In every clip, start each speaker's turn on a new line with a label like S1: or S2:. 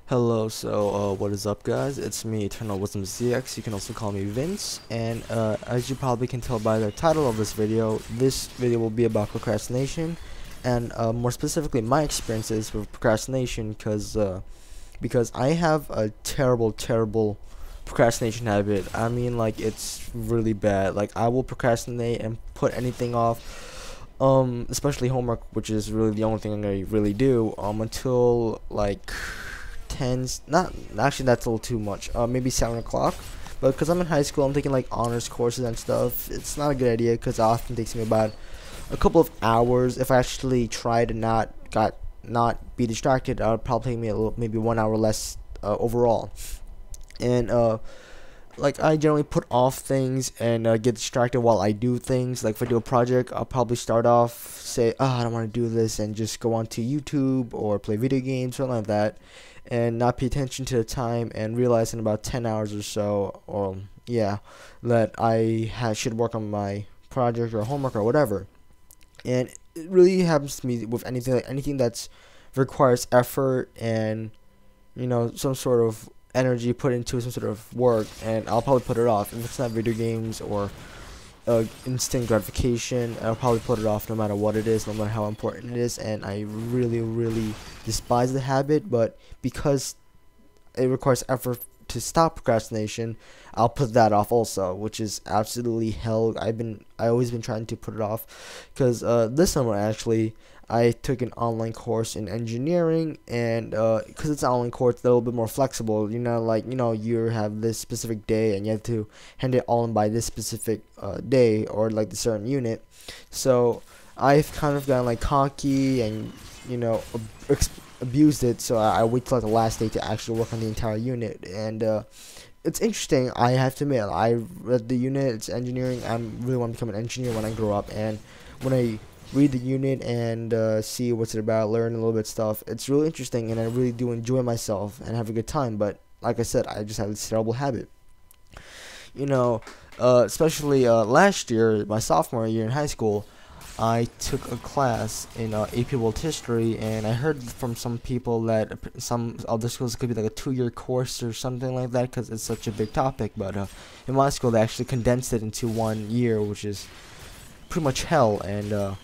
S1: Hello, what is up guys? It's me, Eternal Wisdom ZX, you can also call me Vince, and as you probably can tell by the title of this video will be about procrastination, and more specifically my experiences with procrastination, because I have a terrible procrastination habit. I mean, like, it's really bad. Like, I will procrastinate and put anything off, especially homework, which is really the only thing I really do, until like tens not actually that's a little too much, maybe 7 o'clock, but because I'm in high school, I'm taking like honors courses and stuff. It's not a good idea because it often takes me about a couple of hours. If I actually try to not be distracted, it'll probably take me maybe 1 hour less overall. And like, I generally put off things and get distracted while I do things. Like, if I do a project, I'll probably start off, say, oh, I don't want to do this, and just go onto YouTube or play video games, something like that, and not pay attention to the time, and realize in about 10 hours or so, or yeah, that I should work on my project or homework or whatever. And it really happens to me with anything, like anything that's requires effort and, some sort of energy put into some sort of work, and I'll probably put it off. If it's not video games or instant gratification, I'll probably put it off no matter what it is, no matter how important it is. And I really despise the habit, but because it requires effort to stop procrastination, I'll put that off also, which is absolutely hell. I always been trying to put it off, because this summer actually I took an online course in engineering, and because it's an online course, it's a little bit more flexible. You have this specific day, and you have to hand it all in by this specific day, or like the certain unit. So I've kind of gotten like cocky and abused it. So I wait till like the last day to actually work on the entire unit, and it's interesting. I have to admit, I read the unit. It's engineering. I really want to become an engineer when I grow up, and when I read the unit and see what's it about, learn a little bit stuff, it's really interesting, and I really do enjoy myself and have a good time. But like I said, I just have this terrible habit. Especially last year, my sophomore year in high school, I took a class in AP World History, and I heard from some people that some other schools could be like a 2-year course or something like that, because it's such a big topic. But in my school, they actually condensed it into 1 year, which is pretty much hell. And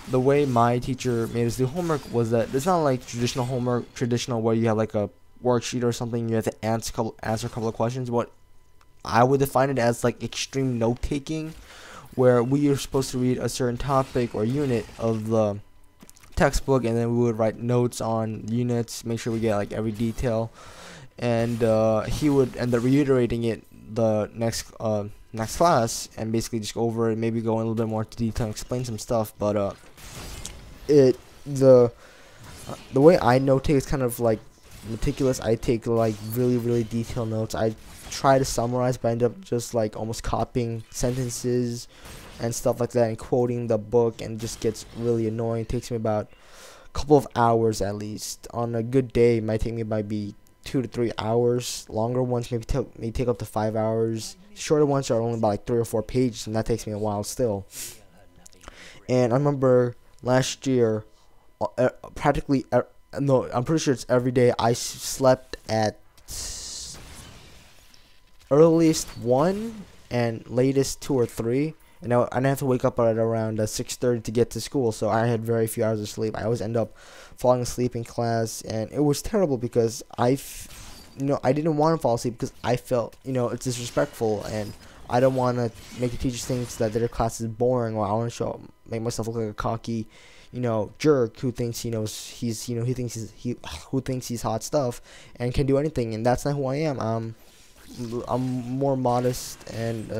S1: the way my teacher made us do homework was that it's not like traditional homework, traditional where you have like a worksheet or something, you have to answer a couple of questions. What I would define it as like extreme note taking, where we are supposed to read a certain topic or unit of the textbook, and then we would write notes on units, make sure we get like every detail, and he would end up reiterating it the next class, and basically just go over it, maybe go in a little bit more into detail and explain some stuff. But it the way I note take is kind of like meticulous. I take like really detailed notes. I try to summarize, but I end up just like almost copying sentences and stuff like that and quoting the book, and it just gets really annoying. It takes me about a couple of hours at least. On a good day, it might take me maybe 2 to 3 hours. Longer ones may take up to 5 hours. Shorter ones are only about like 3 or 4 pages, and that takes me a while still. And I remember last year, practically no, I'm pretty sure it's every day, I slept at earliest 1 and latest 2 or 3, and I have to wake up at around 6:30 to get to school. So I had very few hours of sleep. I always end up falling asleep in class, and it was terrible because I didn't want to fall asleep because I felt it's disrespectful, and I don't want to make the teachers think that their class is boring, or I want to make myself look like a cocky jerk who thinks who thinks he's hot stuff and can do anything. And that's not who I am. I'm more modest, and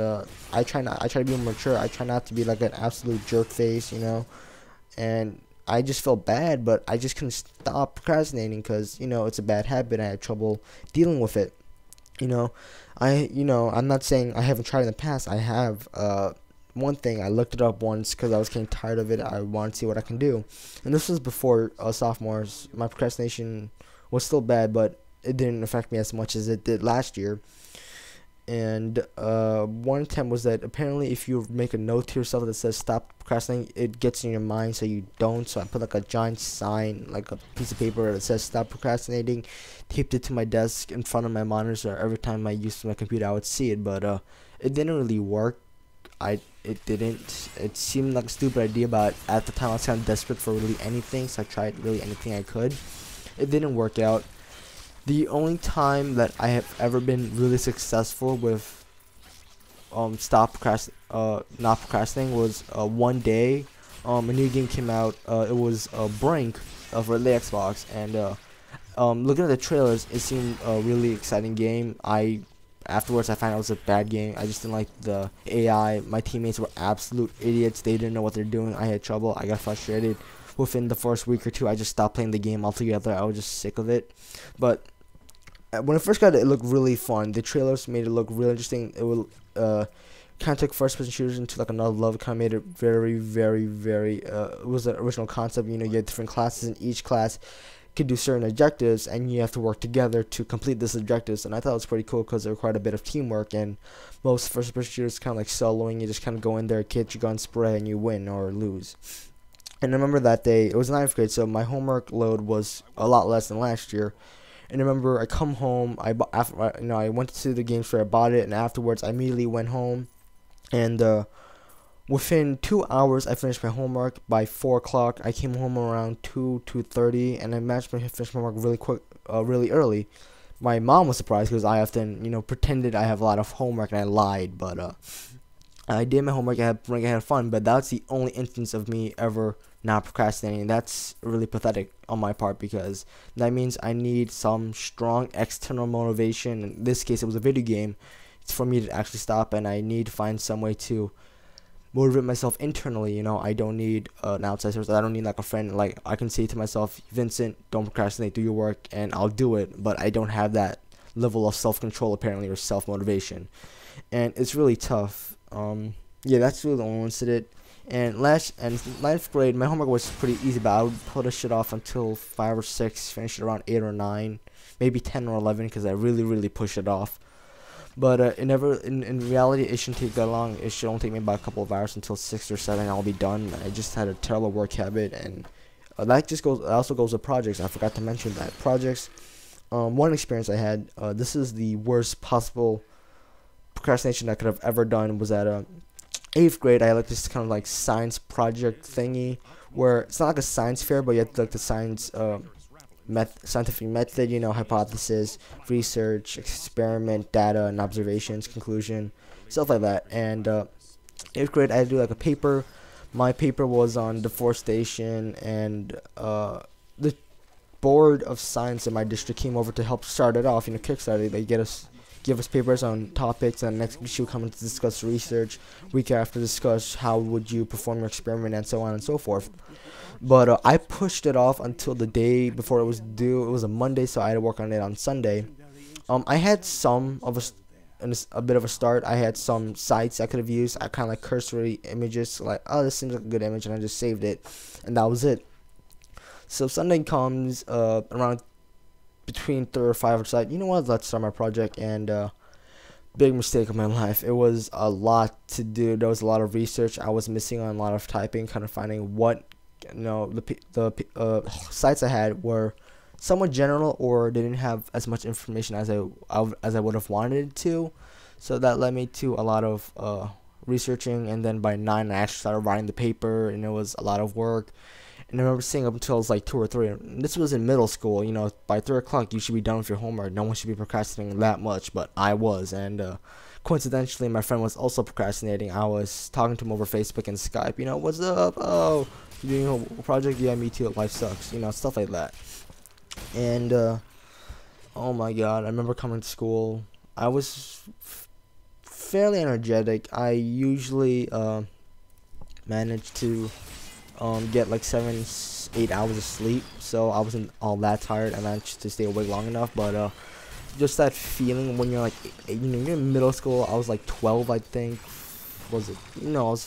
S1: I try to be more mature. I try not to be like an absolute jerk face, and I just felt bad, but I just couldn't stop procrastinating because it's a bad habit. I had trouble dealing with it. I'm not saying I haven't tried in the past. I have. One thing, I looked it up once because I was getting tired of it. I wanted to see what I can do, and this was before sophomores. My procrastination was still bad, but it didn't affect me as much as it did last year. And one attempt was that apparently if you make a note to yourself that says stop procrastinating, it gets in your mind so you don't. So I put like a giant sign, like a piece of paper that says stop procrastinating, taped it to my desk in front of my monitor, so every time I used my computer I would see it. But it didn't really work. It didn't. It seemed like a stupid idea, but at the time I was kind of desperate for really anything, so I tried really anything I could. It didn't work out. The only time that I have ever been really successful with not procrastinating was one day. A new game came out. It was Brink for the Xbox, and looking at the trailers, it seemed a really exciting game. Afterwards I found out it was a bad game. I just didn't like the AI. My teammates were absolute idiots. They didn't know what they're doing. I had trouble. I got frustrated. Within the first week or two, I just stopped playing the game altogether. I was just sick of it. But when I first got it, it looked really fun. The trailers made it look really interesting. It will kind of took first-person shooters into like another level. Kind of made it very, very, very. It was an original concept. You know, you had different classes, and each class could do certain objectives, and you have to work together to complete this objectives. And I thought it was pretty cool because it required a bit of teamwork. And most first-person shooters kind of like soloing. You just kind of go in there, get your gun, spray, and you win or lose. And I remember that day, it was 9th grade, so my homework load was a lot less than last year. And I remember I come home, I went to the game store, I bought it, and afterwards I immediately went home. And within 2 hours, I finished my homework. By 4 o'clock, I came home around 2:30, and I managed to finish my homework really quick, really early. My mom was surprised because I often, pretended I have a lot of homework, and I lied, but I did my homework, I had fun, but that's the only instance of me ever not procrastinating. That's really pathetic on my part because that means I need some strong external motivation. In this case, it was a video game. It's for me to actually stop, and I need to find some way to motivate myself internally. I don't need an outside source. I don't need like a friend. Like I can say to myself, Vincent, don't procrastinate, do your work, and I'll do it. But I don't have that level of self-control apparently, or self-motivation, and it's really tough. Yeah, that's really the only incident. And 9th grade, my homework was pretty easy, but I would put a shit off until 5 or 6, finish it around 8 or 9, maybe 10 or 11, because I really push it off. But in reality, it shouldn't take that long. It should only take me about a couple of hours until 6 or 7. I'll be done. I just had a terrible work habit, and that also goes with projects. I forgot to mention that projects. One experience I had. This is the worst possible procrastination I could have ever done. Was at 8th grade. I had like this kind of like science project thingy where it's not like a science fair, but you have to like the science scientific method, hypothesis, research, experiment, data, and observations, conclusion, stuff like that. And 8th grade, I had to do like a paper. My paper was on deforestation, and the board of science in my district came over to help start it off. Kickstarter. They give us papers on topics, and next week she would come in to discuss research. Week after, discuss how would you perform your experiment, and so on and so forth. But I pushed it off until the day before it was due. It was a Monday, so I had to work on it on Sunday. I had a bit of a start. I had some sites I could have used. I kind of like cursory images, like, oh, this seems like a good image, and I just saved it, and that was it. So Sunday comes around between 3 or 5. I decided, you know what, let's start my project. And big mistake of my life. It was a lot to do. There was a lot of research. I was missing on a lot of typing, kind of finding what the sites I had were somewhat general, or they didn't have as much information as I would have wanted to. So that led me to a lot of researching, and then by 9 I actually started writing the paper, and it was a lot of work. And I remember staying up until it was like 2 or 3. And this was in middle school. By 3 o'clock you should be done with your homework. No one should be procrastinating that much, but I was. And coincidentally, my friend was also procrastinating. I was talking to him over Facebook and Skype. What's up? Oh, you doing a project? Yeah, me too. Life sucks. Stuff like that. And oh my God, I remember coming to school. I was fairly energetic. I usually managed to get like 7-8 hours of sleep, so I wasn't all that tired. I managed to stay awake long enough, but just that feeling when you're like, you're in middle school. I was like 12, I think. Was it? I was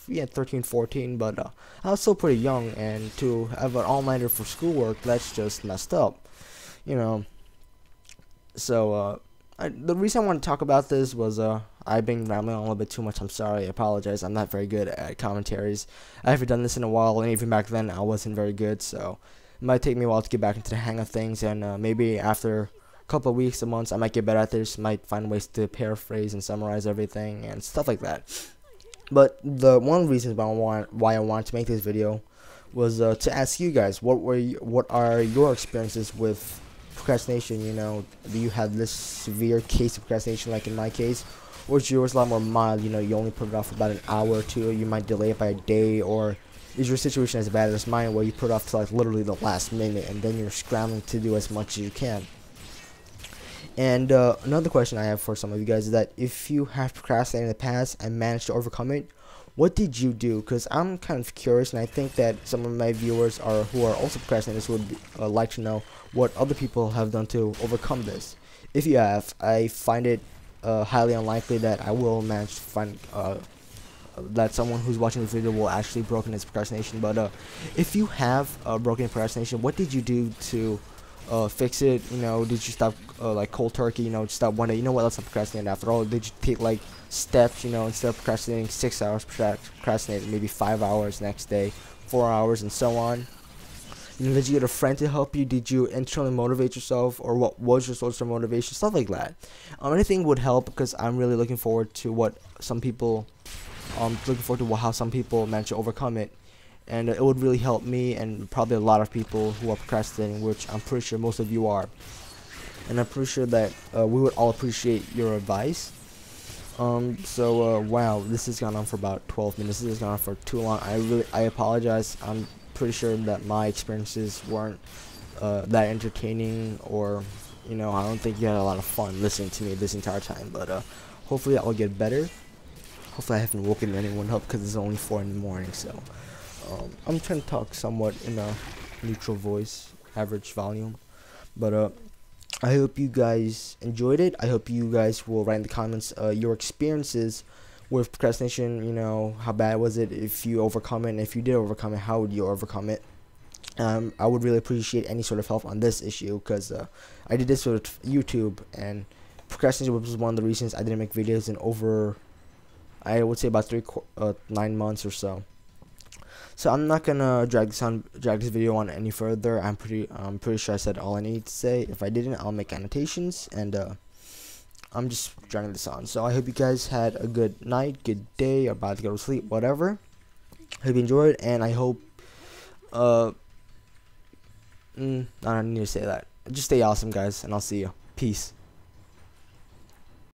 S1: 13, 14, but I was still pretty young, and to have an all-nighter for schoolwork, that's just messed up, So The reason I want to talk about this was I've been rambling on a little bit too much. I'm sorry. I apologize. I'm not very good at commentaries. I haven't done this in a while, and even back then I wasn't very good. So it might take me a while to get back into the hang of things, and maybe after a couple of weeks or months, I might get better at this. Might find ways to paraphrase and summarize everything and stuff like that. But the one reason why I wanted to make this video was to ask you guys what are your experiences with procrastination. You know, do you have this severe case of procrastination like in my case, or is yours a lot more mild? You know, you only put it off for about an hour or two, or you might delay it by a day, or is your situation as bad as mine where you put it off to like literally the last minute and then you're scrambling to do as much as you can? And another question I have for some of you guys is that if you have procrastinated in the past and managed to overcome it, what did you do? Because I'm kind of curious, and I think that some of my viewers who are also procrastinators would like to know what other people have done to overcome this. If you have, I find it highly unlikely that I will manage to find that someone who's watching this video will actually broken his procrastination. But if you have broken procrastination, what did you do to fix it? You know, did you stop like cold turkey? You know, stop one day. You know what? Let's not procrastinate after all. Did you take like steps? You know, instead of procrastinating 6 hours, procrastinate maybe 5 hours next day, 4 hours, and so on. You know, did you get a friend to help you? Did you internally motivate yourself, or what was your source of motivation? Stuff like that. Anything would help because I'm really looking forward to what some people, how some people manage to overcome it. And it would really help me and probably a lot of people who are procrastinating, which I'm pretty sure most of you are. And I'm pretty sure that we would all appreciate your advice. Wow, this has gone on for about 12 minutes. This has gone on for too long. I apologize. I'm pretty sure that my experiences weren't that entertaining, or, you know, I don't think you had a lot of fun listening to me this entire time. But hopefully that will get better. Hopefully I haven't woken anyone up because it's only 4 in the morning, so. I'm trying to talk somewhat in a neutral voice, average volume, but I hope you guys enjoyed it. I hope you guys will write in the comments your experiences with procrastination. You know, how bad was it? If you overcome it, and if you did overcome it, how would you overcome it? I would really appreciate any sort of help on this issue, because I did this with YouTube, and procrastination was one of the reasons I didn't make videos in over, I would say, about 9 months or so. So I'm not gonna drag this video on any further. I'm pretty sure I said all I need to say. If I didn't, I'll make annotations, and I'm just dragging this on. So I hope you guys had a good night, good day, or about to go to sleep, whatever. Hope you enjoyed, and I hope I don't need to say that. Just stay awesome, guys, and I'll see you. Peace.